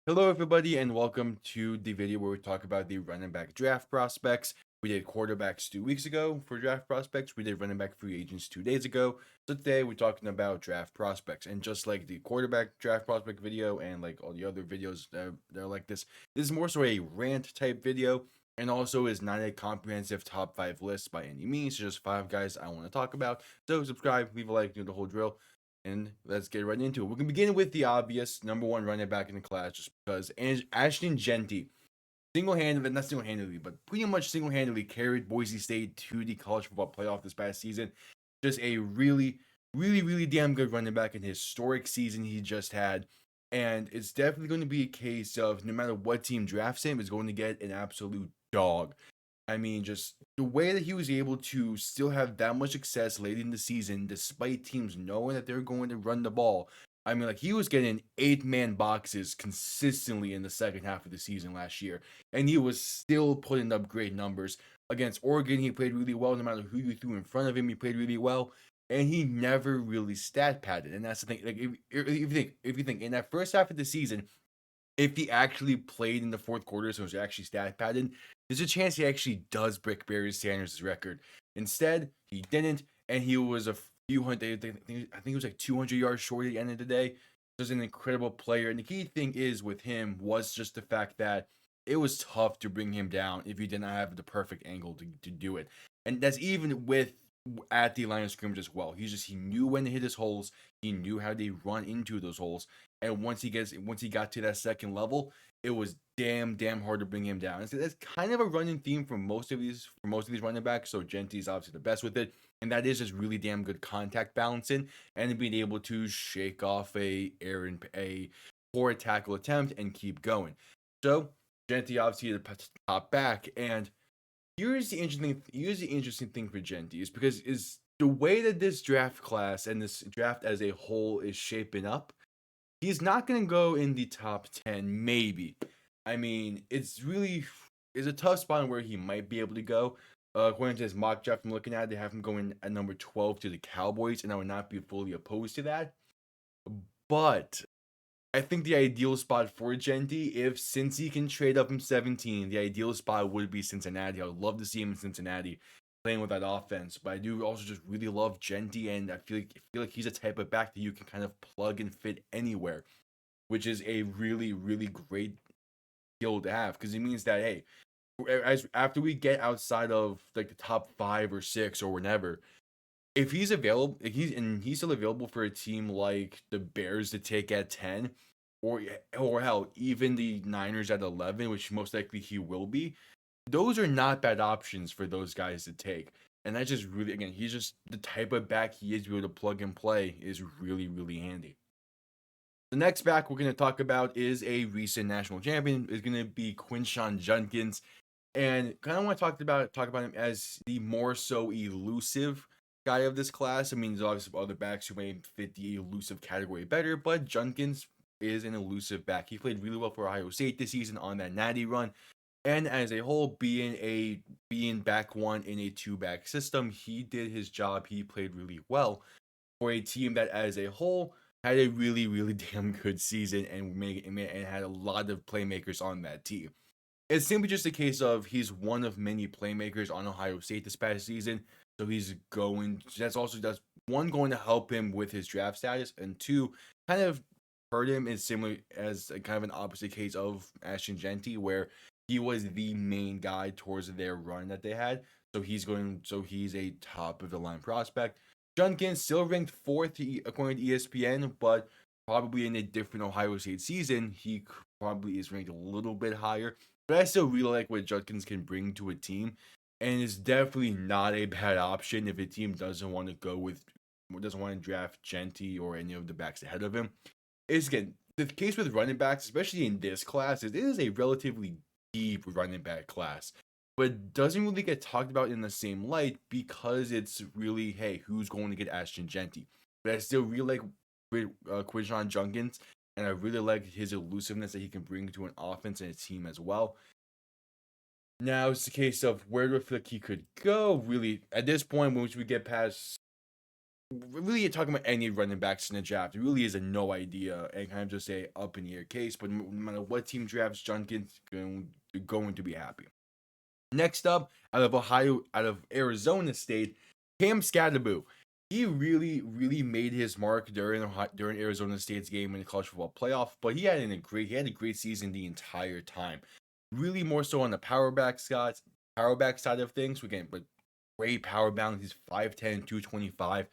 Hello, everybody, and welcome to the video where we talk about the running back draft prospects. We did quarterbacks 2 weeks ago for draft prospects. We did running back free agents 2 days ago. So today we're talking about draft prospects. And just like the quarterback draft prospect video and like all the other videos that are like this is more so a rant type video and also is not a comprehensive top 5 list by any means. It's just 5 guys I want to talk about. So subscribe, leave a like, do the whole drill. And let's get right into it. We're going to begin with the obvious number one running back in the class just because Ashton Jeanty single-handedly, not single-handedly, but pretty much single-handedly carried Boise State to the college football playoff this past season. Just a really damn good running back in his historic season he just had. And it's definitely going to be a case of no matter what team drafts him, is going to get an absolute dog. I mean, just the way that he was able to still have that much success late in the season, despite teams knowing that they're going to run the ball. I mean, like he was getting 8-man boxes consistently in the second half of the season last year, and he was still putting up great numbers. Against Oregon, he played really well. No matter who you threw in front of him, he played really well, and he never really stat padded. And that's the thing. Like if you think in that first half of the season, if he actually played in the fourth quarter, so it was actually stat padded, there's a chance he actually does break Barry Sanders' record. Instead, he didn't, and he was a few hundred. I think he was like 200 yards short at the end of the day. Just an incredible player, and the key thing is with him was just the fact that it was tough to bring him down if you did not have the perfect angle to do it, and that's even with at the line of scrimmage as well. He knew when to hit his holes. He knew how to run into those holes. And once he got to that second level, it was damn hard to bring him down. That's kind of a running theme for most of these running backs. So Jeanty's obviously the best with it, and that is just really damn good contact balancing and being able to shake off a poor tackle attempt and keep going. So Jeanty obviously the top back, and here's the interesting thing for Jeanty is because is the way that this draft class and this draft as a whole is shaping up. He's not going to go in the top 10, maybe. I mean, it's a tough spot where he might be able to go. According to his mock draft I'm looking at, they have him going at number 12 to the Cowboys, and I would not be fully opposed to that. But I think the ideal spot for Jeanty, if since he can trade up from 17, the ideal spot would be Cincinnati. I would love to see him in Cincinnati playing with that offense. But I do also just really love Jeanty, and I feel like he's a type of back that you can kind of plug and fit anywhere, which is a really great skill to have because it means that hey, as after we get outside of like the top 5 or 6 or whatever, if he's available, if he's still available for a team like the Bears to take at 10, or hell, even the Niners at 11, which most likely he will be. Those are not bad options for those guys to take. And that's just really, again, he's just the type of back he is, to be able to plug and play is really handy. The next back we're going to talk about is a recent national champion. Is going to be Quinshon Judkins, and kind of want to talk about him as the more so elusive guy of this class. I mean, there's obviously other backs who may fit the elusive category better, but Judkins is an elusive back. He played really well for Ohio State this season on that natty run. And as a whole, being back one in a two-back system, he did his job. He played really well for a team that, as a whole, had a really damn good season and had a lot of playmakers on that team. It's simply just a case of he's one of many playmakers on Ohio State this past season. So that's one going to help him with his draft status, and two, kind of hurt him is similar as a kind of an opposite case of Ashton Jeanty, where he was the main guy towards their run that they had. So he's a top of the line prospect. Judkins still ranked fourth according to ESPN, but probably in a different Ohio State season, he probably is ranked a little bit higher. But I still really like what Judkins can bring to a team, and it's definitely not a bad option if a team doesn't want to draft Jeanty or any of the backs ahead of him. Is again the case with running backs, especially in this class, is it is a relatively deep running back class, but doesn't really get talked about in the same light because it's really, hey, who's going to get Ashton Jeanty? But I still really like Quinshon Judkins, and I really like his elusiveness that he can bring to an offense and a team as well. Now it's the case of where do I feel like he could go? Really, at this point, once we get past really talking about any running backs in the draft, it really is a no idea and kind of just a up in the air case. But no matter what team drafts Junkins, going to be happy. Next up, out of Arizona State, Cam Scatterboo. He really made his mark during Arizona State's game in the college football playoff. But he had a great season the entire time. Really more so on the power back side of things. But great power balance. He's 5'10", 225,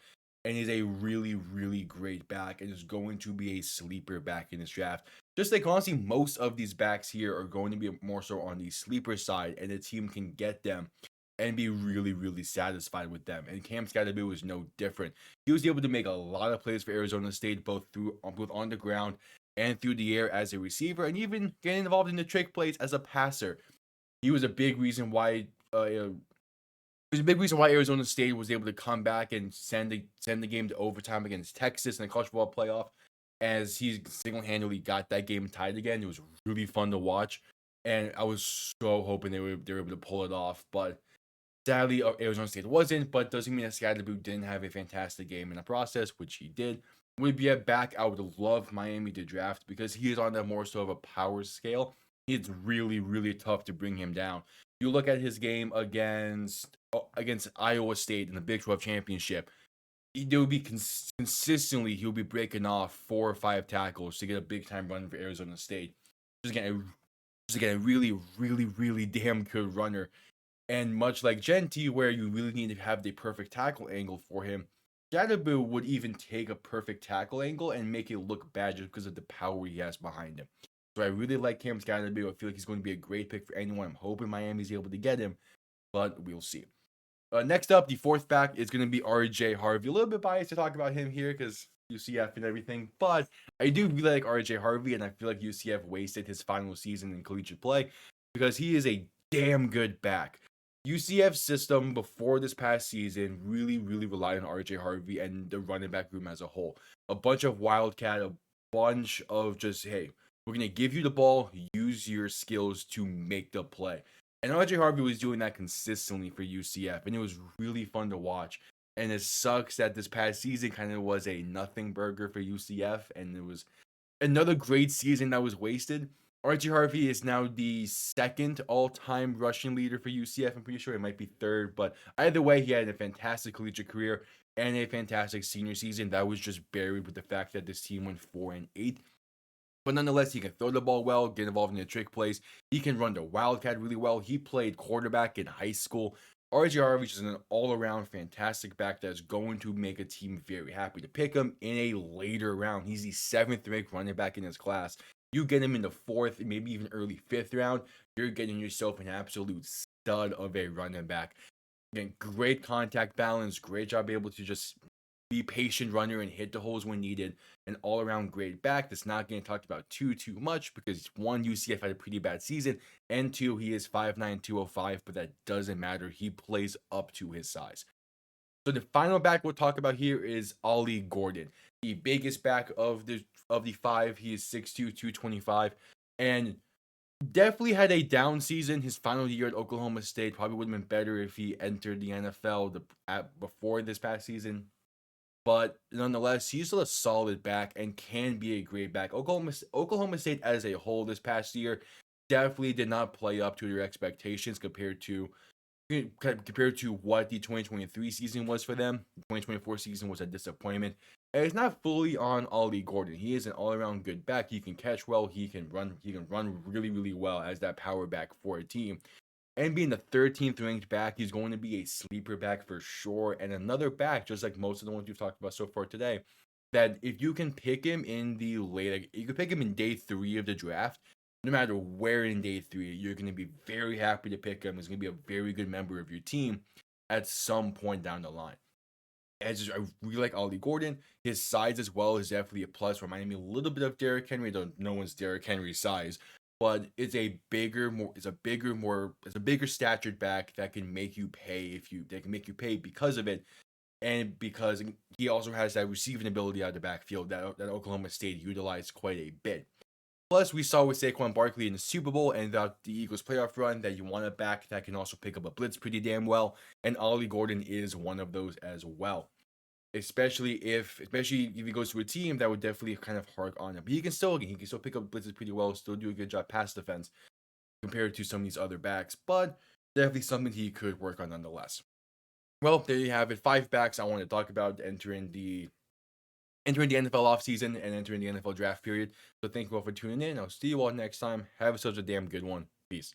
and he's a really great back, and is going to be a sleeper back in this draft. Just like honestly, most of these backs here are going to be more so on the sleeper side, and the team can get them and be really satisfied with them. And Cam Scatterboo was no different. He was able to make a lot of plays for Arizona State, both on the ground and through the air as a receiver, and even getting involved in the trick plays as a passer. He was a big reason why. There's a big reason why Arizona State was able to come back and send the game to overtime against Texas in the college football playoff, as he single-handedly got that game tied again. It was really fun to watch, and I was so hoping they were able to pull it off. But sadly, Arizona State wasn't. But doesn't mean that Scatterboo didn't have a fantastic game in the process, which he did. Would be a back I would love Miami to draft, because he is on that more so of a power scale. It's really tough to bring him down. You look at his game against Iowa State in the Big 12 championship. There would be consistently he'll be breaking off 4 or 5 tackles to get a big time run for Arizona State. Just again a really damn good runner. And much like Genty, where you really need to have the perfect tackle angle for him, Scatterboo would even take a perfect tackle angle and make it look bad just because of the power he has behind him. So I really like Cam Scatterboo. I feel like he's going to be a great pick for anyone. I'm hoping Miami's able to get him, but we'll see. Next up, the fourth back is going to be RJ Harvey. A little bit biased to talk about him here because UCF and everything, but I do really like RJ Harvey, and I feel like UCF wasted his final season in collegiate play because he is a damn good back. UCF's system before this past season really relied on RJ Harvey and the running back room as a whole. A bunch of wildcat, a bunch of just, hey, we're going to give you the ball, use your skills to make the play. And RJ Harvey was doing that consistently for UCF, and it was really fun to watch. And it sucks that this past season kind of was a nothing burger for UCF, and it was another great season that was wasted. RJ Harvey is now the second all-time rushing leader for UCF. I'm pretty sure it might be third, but either way, he had a fantastic collegiate career and a fantastic senior season that was just buried with the fact that this team went 4-8. But nonetheless, he can throw the ball well, get involved in the trick plays. He can run the wildcat really well. He played quarterback in high school. RJ Harvey is an all-around fantastic back that's going to make a team very happy to pick him in a later round. He's the 7th-ranked running back in his class. You get him in the 4th, maybe even early 5th round, you're getting yourself an absolute stud of a running back. Again, great contact balance, great job able to just be patient runner and hit the holes when needed. An all-around great back that's not getting talked about too much because one, UCF had a pretty bad season, and two, he is 5'9", 205, but that doesn't matter. He plays up to his size. So the final back we'll talk about here is Ollie Gordon, the biggest back of the 5. He is 6'2", 225, and definitely had a down season. His final year at Oklahoma State probably would have been better if he entered the NFL before this past season. But nonetheless, he's still a solid back and can be a great back. Oklahoma State as a whole this past year definitely did not play up to their expectations compared to what the 2023 season was for them. The 2024 season was a disappointment. And it's not fully on Ollie Gordon. He is an all-around good back. He can catch well. He can run really well as that power back for a team. And being the 13th ranked back, he's going to be a sleeper back for sure. And another back, just like most of the ones we've talked about so far today, that if you can pick him in the you can pick him in day 3 of the draft, no matter where in day 3, you're going to be very happy to pick him. He's going to be a very good member of your team at some point down the line. I really like Ollie Gordon. His size as well is definitely a plus, reminding me a little bit of Derrick Henry, though no one's Derrick Henry's size. But it's a bigger statured back that can make you pay because of it, and because he also has that receiving ability out of the backfield that Oklahoma State utilized quite a bit. Plus, we saw with Saquon Barkley in the Super Bowl and the Eagles playoff run that you want a back that can also pick up a blitz pretty damn well, and Ollie Gordon is one of those as well. especially if he goes to a team that would definitely kind of hark on him. But he can still pick up blitzes pretty well, still do a good job pass defense compared to some of these other backs, but definitely something he could work on nonetheless. Well, there you have it. 5 backs I want to talk about entering the NFL offseason and entering the NFL draft period. So thank you all for tuning in. I'll see you all next time. Have such a damn good one. Peace.